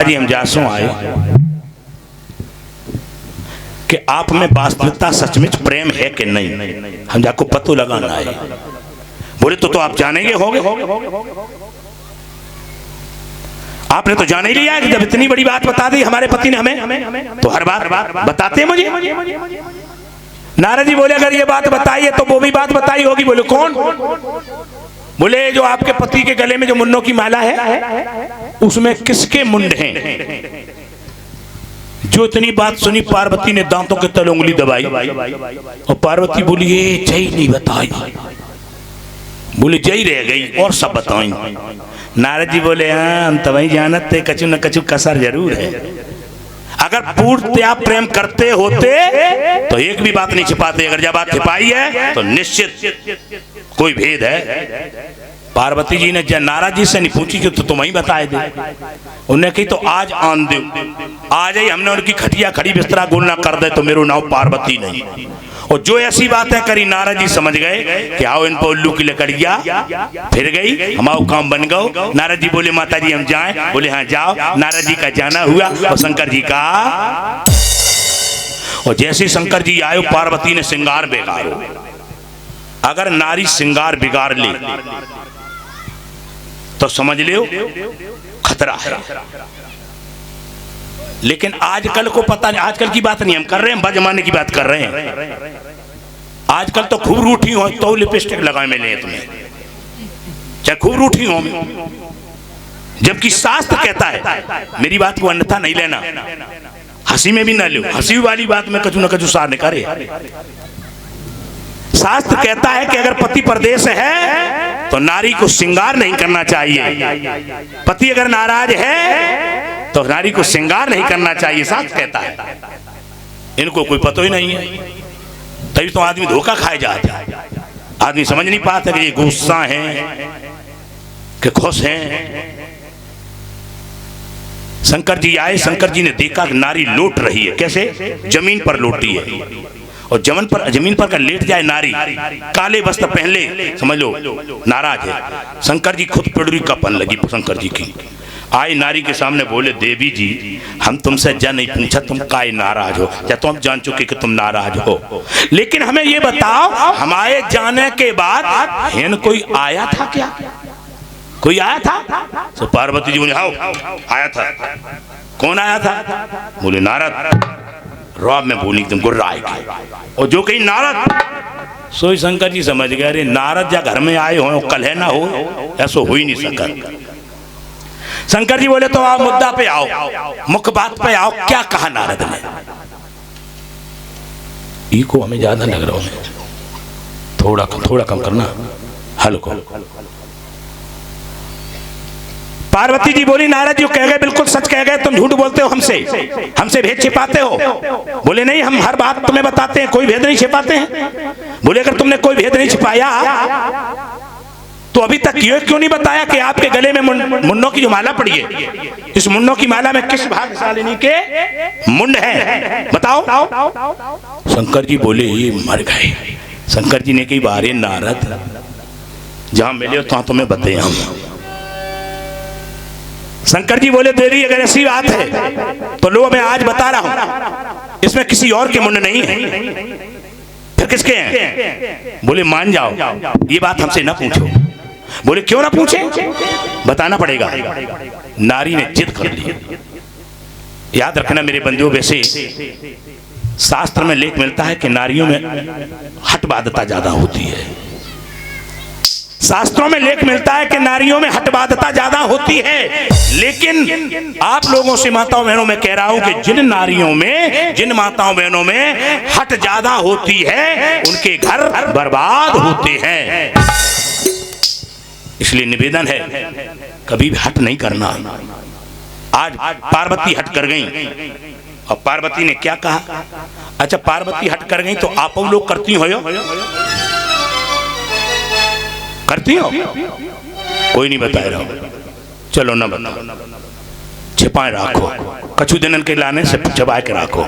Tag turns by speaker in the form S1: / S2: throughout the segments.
S1: जी हम जासों आए कि आप में वास्तविकता सचमुच प्रेम है कि नहीं, हम जाको पतो लगाना है। बोले तो आप जानेंगे होगे, आपने तो जान ही लिया है कि जब इतनी बड़ी बात बता दी हमारे पति ने हमें, तो हर बात बताते हैं मुझे। नारद जी बोले अगर ये बात बताई है तो वो भी बात बताई होगी। बोले कौन? बोले जो आपके पति के गले में जो मुन्नों की माला है उसमें किसके मुंड हैं? जो इतनी बात सुनी पार्वती ने दांतों के तले उंगली दबाई और पार्वती बोली ये जय नहीं बताई। बोले जय रह गई और सब बताई। नारद जी बोले हाँ हम तो वही जानते कछु न कछु कसर जरूर है। अगर पूर्णतया प्रेम करते होते तो एक भी बात नहीं छिपाते। अगर जब बात छिपाई है तो निश्चित कोई भेद है। पार्वती जी ने नारद जी से नहीं पूछी कि तो तुम ही बताए दे। उन्हें कही तो आज आन दे, आज ही हमने उनकी खटिया खड़ी बिस्तरा गुलना कर दे तो मेरो नाम पार्वती नहीं। और जो ऐसी बातें करी नारद जी समझ गए कि आओ इन पर उल्लू की लकड़िया फिर गई, हमारा काम बन गए। नारद जी बोले माता जी हम जाएं? बोले हाँ जाओ। नारद जी का जाना हुआ और शंकर जी का। और जैसे शंकर जी आयो पार्वती ने श्रृंगार बिगाड़ो। अगर नारी श्रृंगार बिगाड़ ले तो समझ लो खतरा है। लेकिन आजकल को पता नहीं, आजकल की बात नहीं हम कर रहे हैं, बजमाने की बात कर रहे हैं। आजकल तो खूब रूठी हो तो लिपस्टिक लगाए मिले तुम्हें, चाहे खूब रूठी हो। जबकि शास्त्र कहता है, मेरी बात को अन्यथा नहीं लेना, हंसी में भी ना लो, हंसी वाली बात में कछु न कछु सार निकाले। शास्त्र कहता है कि अगर पति परदेश है तो नारी को श्रृंगार नहीं करना चाहिए। पति अगर नाराज है तो नारी को श्रृंगार नहीं करना चाहिए, शास्त्र कहता है। इनको कोई पता ही नहीं है, तभी तो आदमी धोखा खाए जाता है। आदमी समझ नहीं पाता कि ये गुस्सा है कि खुश हैं। शंकर जी आए, शंकर जी ने देखा कि नारी लौट रही है। कैसे? जमीन पर लौटी है। और जमीन पर का लेट जाए नारी, काले वस्त्र पहले, समझ लो नाराज है। शंकर जी खुद पिड़ुरी कपन लगी शंकर जी की। आई नारी के सामने बोले देवी जी हम तुमसे जा नहीं पूछा तुम काहे नाराज हो, या तो हम जान चुके कि तुम नाराज हो, लेकिन हमें ये बताओ हमारे जाने के बाद हेन कोई आया था क्या? कोई आया था? तो पार्वती जी बोले हाँ आया था। कौन आया था? बोले नारद। रॉब में बोली एकदम गुर्राए गए। और जो कहीं नारद, सोई शंकर जी समझ गए अरे नारद या घर में आए हो कल है ना हो, ऐसा हो ही नहीं सका। शंकर जी बोले तो आप मुद्दा पे आओ, मुख्य बात पे आओ, क्या कहा नारद ने? ई को हमें ज्यादा लग रहा है, थोड़ा कम करना, हल्को। पार्वती जी बोली नारद जी कह गए बिल्कुल सच कह गए, तुम झूठ बोलते हो, हमसे भेद छिपाते हो। बोले नहीं हम हर बात तुम्हें बताते हैं, कोई भेद नहीं छिपाते हैं। बोले अगर तुमने कोई भेद नहीं छिपाया तो अभी तक क्यों नहीं बताया कि आपके गले में मुन्नों की जो माला पड़ी है, इस मुन्नों की माला में किस भाग्यशालिनी के मुंड है, बताओ। शंकर जी बोले ये मर गए। शंकर जी ने कही बारे नारद जहां मिले हो तो तुम्हें बताए हम। शंकर जी बोले देवी अगर ऐसी बात है तो लो मैं आज बता रहा हूं, इसमें किसी और के मुंड नहीं है, फिर किसके हैं? बोले मान जाओ ये बात हमसे ना पूछो। बोले क्यों ना पूछे? बताना पड़ेगा। नारी ने जिद कर ली। याद रखना मेरे बंधुओं, वैसे शास्त्र में लेख मिलता है कि नारियों में हठबाध्यता ज्यादा होती है। शास्त्रों में लेख मिलता है कि नारियों में हठबाध्यता ज्यादा होती है, लेकिन आप लोगों से माताओं बहनों में कह रहा हूं कि जिन माताओं बहनों में हठ ज्यादा होती है उनके घर बर्बाद होते हैं। इसलिए निवेदन है कभी भी हठ नहीं करना। आज पार्वती हट कर गई और पार्वती ने क्या कहा? अच्छा पार्वती हट कर गई तो आप लोग करती हो? करती हो? कोई नहीं बता रहा। चलो ना बताओ, छिपाए रखो, कछु दिन के लाने से छुपा के रखो।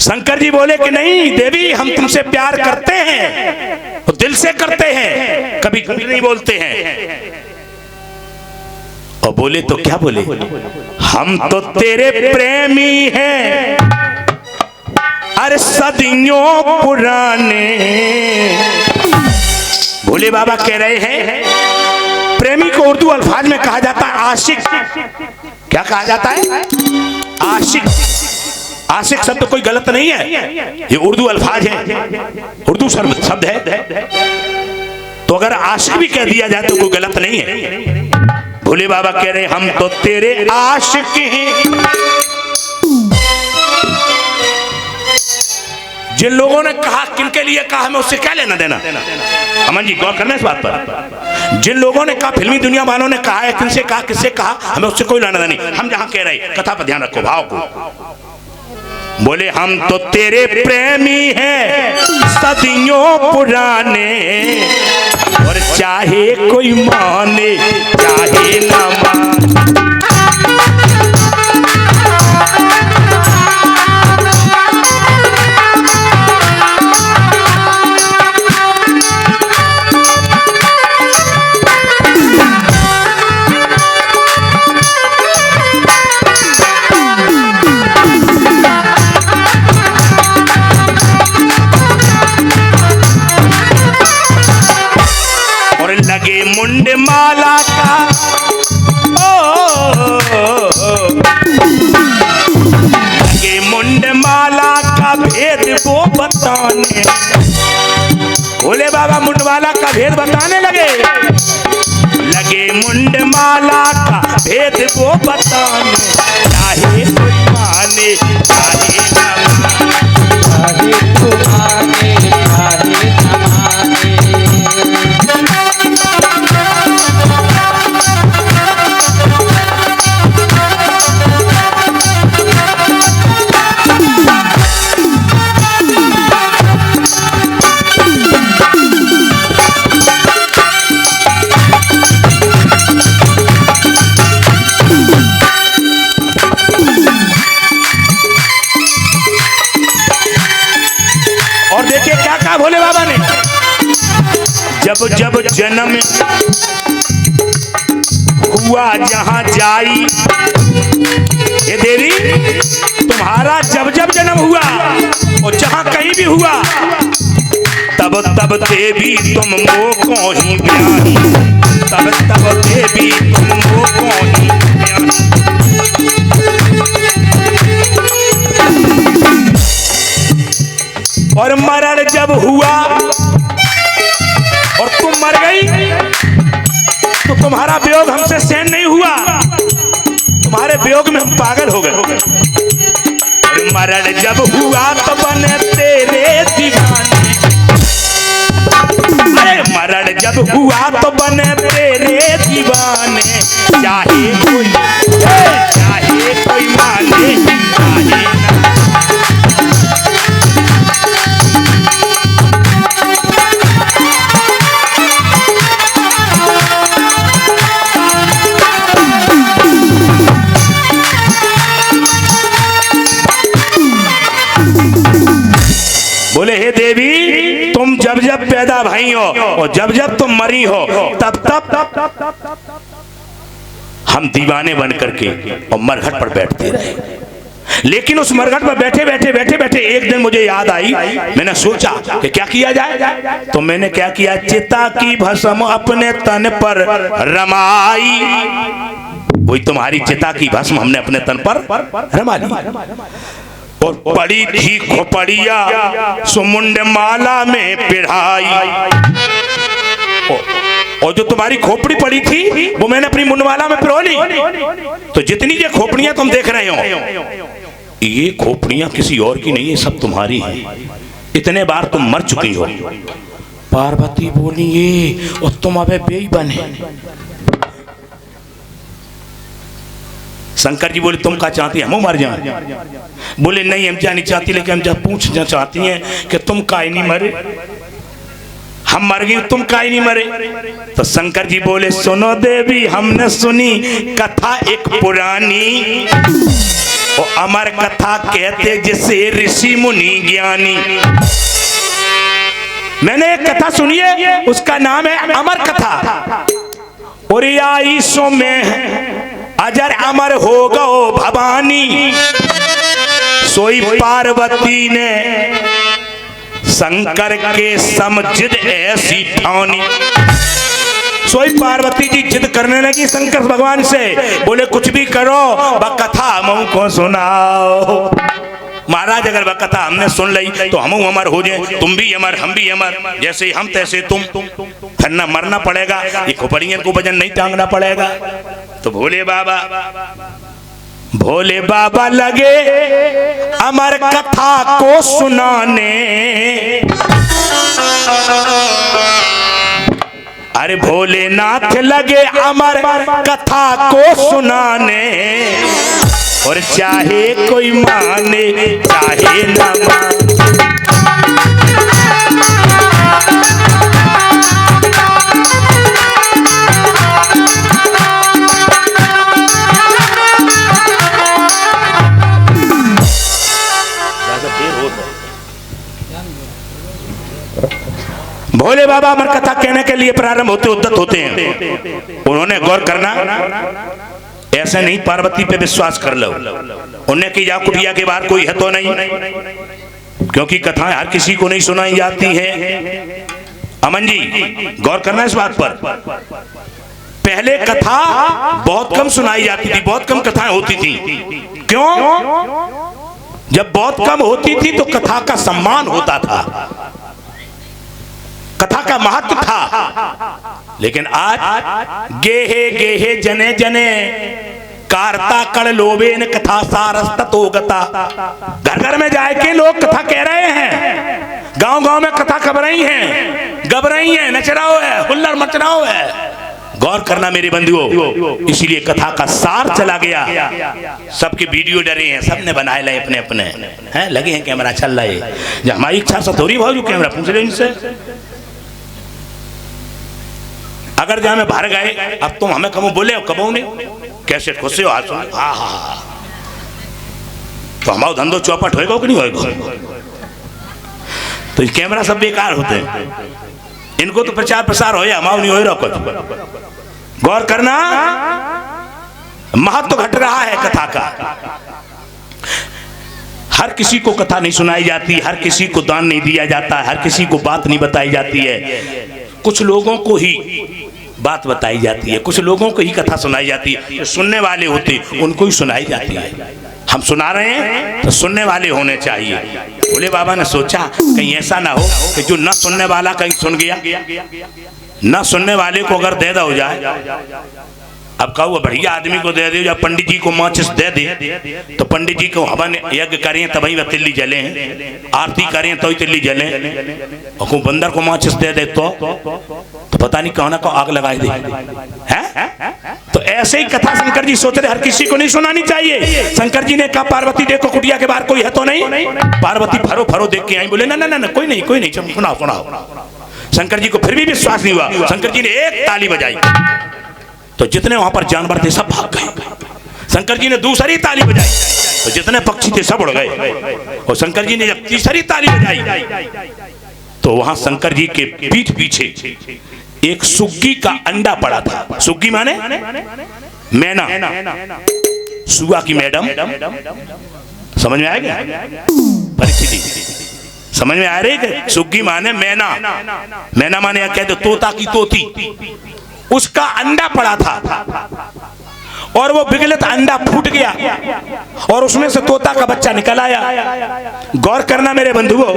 S1: शंकर जी बोले कि नहीं देवी हम तुमसे प्यार करते हैं, तो दिल से करते हैं, कभी नहीं बोलते हैं। और बोले तो क्या बोले, हम तो तेरे प्रेमी हैं अरे सदियों पुराने। भोले बाबा कह रहे हैं प्रेमी को उर्दू अल्फाज में कहा जाता है आशिक। क्या कहा जाता है? आशिक। आशिक शब्द कोई गलत नहीं है, ये उर्दू अल्फाज है, उर्दू शब्द है, तो अगर आशिक भी कह दिया जाए तो कोई गलत नहीं है। भोले बाबा कह रहे हम तो तेरे आशिक हैं। जिन लोगों ने कहा, किनके लिए कहा, हमें उससे क्या लेना देना? अमन जी गौर करना इस बात पर। जिन लोगों ने कहा, फिल्मी दुनिया वालों ने कहा है, किनसे कहा, किससे कहा, हमें उससे कोई लेना देना नहीं। हम जहां कह रहे कथा पर ध्यान रखो, भाव को। बोले हम तो तेरे प्रेमी हैं सदियों पुराने, और चाहे कोई माने चाहे ना माने। लगे मुंड माला का लगे मुंड माला का भेद वो बताने। भोले बाबा मुंड माला का भेद बताने लगे। लगे मुंड माला का भेद वो बताने, चाहे कोई माने चाहे ना माने, चाहे तो माने चाहे ना माने। और देखिए क्या कहा भोले बाबा ने, जब जब जन्म हुआ जहां जाई, ये देवी तुम्हारा जब जब जन्म हुआ और जहां कहीं भी हुआ, तब तब देवी तुम मोह को ही ब्याही, तब तब देवी तुम मोह को ही ब्याही। और मरण जब हुआ और तुम मर गई, तो तुम्हारा वियोग हमसे सहन नहीं हुआ, तुम्हारे वियोग में हम पागल हो गए। और मरण जब हुआ तो बने तेरे दीवाने, अरे मरण जब हुआ तो बने तेरे दीवाने, चाहे कोई माने चाहे ना। बोले हे देवी तुम जब जब पैदा भई हो और जब जब तुम मरी हो, तब तब हम दीवाने बन करके और मरघट पर बैठते रहे। लेकिन उस मरघट पर बैठे बैठे बैठे बैठे एक दिन मुझे याद आई, मैंने सोचा कि क्या किया जाए। तो मैंने क्या किया, चिता की भस्म अपने तन पर रमाई। वही तुम्हारी चिता की भस्म हमने अपने तन पर रमा ली। और पड़ी थी खोपड़िया सुमुंड माला में पिढ़ाई, और जो तुम्हारी खोपड़ी पड़ी थी वो मैंने अपनी मुंडमाला में पिरो ली। तो जितनी ये खोपड़ियां तुम देख रहे हो, ये खोपड़ियां किसी और की नहीं है, सब तुम्हारी हैं। इतने बार तुम मर चुकी हो। पार्वती बोली ये, और तुम अबे बेईमान है। शंकर जी बोले तुम क्या चाहती है, हम मर जाए? बोले नहीं हम जानी चाहती, लेकिन हम जब पूछना चाहती हैं कि तुम काहे नहीं मरे, हम मर गए तुम काहे नहीं मरे। तो शंकर जी बोले सुनो देवी, हमने सुनी कथा एक पुरानी, और अमर कथा कहते जिसे ऋषि मुनि ज्ञानी। मैंने एक कथा सुनी है, उसका नाम है अमर कथा। और आई सो में अजर अमर हो गो भवानी, सोई पार्वती ने शंकर के समझिद ऐसी ठानी। सोई पार्वती जी जिद करने लगी शंकर भगवान से, बोले कुछ भी करो वह कथा मऊ को सुनाओ। महाराज अगर वह कथा हमने सुन ली तो हम अमर हो जाए, तुम भी अमर हम भी अमर, जैसे हम तैसे तुम, फिर न मरना पड़ेगा, ये खोपड़ियन को वजन नहीं टांगना पड़ेगा। तो भोले बाबा लगे अमर कथा को सुनाने, अरे भोलेनाथ लगे अमर कथा को सुनाने, और चाहे कोई माने चाहे न माने। भोले बाबा अमर कथा कहने के लिए प्रारंभ होते उद्दत होते हैं। उन्होंने गौर करना, ऐसे नहीं पार्वती पे विश्वास कर लो। उन्हें की जा कुटिया के बाहर कोई है तो नहीं, क्योंकि कथाएं हर किसी को नहीं सुनाई जाती हैं। अमन जी गौर करना इस बात पर। पहले कथा बहुत कम सुनाई जाती थी, बहुत कम कथाएं होती थी। क्यों? जब बहुत कम होती थी तो कथा का सम्मान होता था, कथा का महत्व था। लेकिन आज गेहे गेहे जने जने कारता कड़ लोबे ने कथा सारस्ततो गता। घर घर में जाए के लोग कथा कह रहे हैं, गांव गांव में कथा कब रही हैं, गब रही हैं, नच रहा है, हुल्लड़ मच रहा है। गौर करना मेरे बंधुओं, इसीलिए कथा का सार चला गया। सबके वीडियो डरे हैं, सबने बनाए लाए अपने अपने हैं, लगे हैं कैमरा चल रहा है। जब हमारी इच्छा से थोड़ी भाव कैमरा पूछ रहे इनसे। अगर जहां में बाहर गए, अब तुम हमें कबो बोले कबो नहीं, कैसे खुश हो हाथ सुन, हाँ हाँ, तो हमारा धंधो चौपट होएगा कि नहीं होएगा? तो कैमरा सब बेकार होते हैं, इनको तो प्रचार प्रसार हो, हमारा नहीं हो रहा कुछ। गौर करना, महत्व घट रहा है कथा का। हर किसी को कथा नहीं सुनाई जाती, हर किसी को दान नहीं दिया जाता, हर किसी को बात नहीं बताई जाती है। कुछ लोगों को ही बात बताई जाती है, कुछ लोगों को ही कथा सुनाई जाती है। जो सुनने वाले होते उनको ही सुनाई जाती है। हम सुना रहे हैं तो सुनने वाले होने चाहिए। भोले बाबा ने सोचा कहीं ऐसा ना हो कि जो न सुनने वाला कहीं सुन गया, न सुनने वाले को अगर दे हो जाए। अब कहो बढ़िया आदमी को दे दे, या पंडित जी को माचिस दे दे, तो पंडित जी को हवन यज्ञ करें तभी वह तिल्ली जले, आरती करें तो ही तिल्ली जले। और को बंदर को माचिस दे दे तो पता नहीं कौन को आग लगाई दे है? तो ऐसे ही कथा शंकर जी सोच रहे हर किसी को नहीं सुनानी चाहिए। शंकर जी ने कहा पार्वती देखो कुटिया के बाहर कोई है तो नहीं? पार्वती फरो फरो देख के आई, बोले ना ना ना कोई नहीं कोई नहीं, सुनाओ सुनाओ। शंकर जी को फिर भी विश्वास नहीं हुआ। शंकर जी ने एक ताली बजाई तो जितने वहां पर जानवर थे सब भाग गए। शंकर जी ने दूसरी ताली बजाई तो जितने पक्षी थे सब उड़ गए। और शंकर जी ने जब तीसरी ताली बजाई तो वहां शंकर जी के पीठ पीछे एक सुग्गी का अंडा पड़ा था। सुग्गी माने मैना, सुगा की मैडम। समझ में आएगा परिस्थिति? समझ में आ रही है? सुग्गी माने मैना, मैना माने कहते तोता की तोती। उसका अंडा पड़ा था और वो विगलित अंडा फूट गया और उसमें से तोता का बच्चा निकल आया। गौर करना मेरे बंधुओं,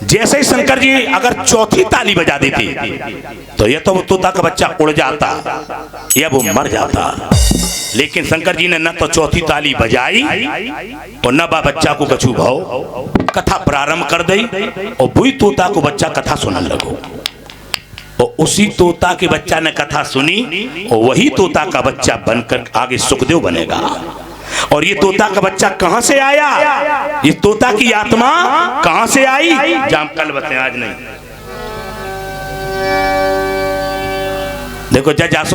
S1: जैसे ही शंकर जी अगर चौथी ताली बजा देती तो ये तो वो तोता का बच्चा उड़ जाता या वो मर जाता। लेकिन शंकर जी ने न तो चौथी ताली बजाई और न बच्चा को कछु भाव। कथा प्रारंभ कर दी और वही तोता को बच्चा कथा सुनने लगो। और उसी तोता के बच्चा ने कथा सुनी और वही तोता का बच्चा बनकर आगे सुखदेव बनेगा। और ये तोता का बच्चा कहां से आया, ये तोता की आत्मा कहां से आई, जाम कल बताएं आज नहीं। देखो जज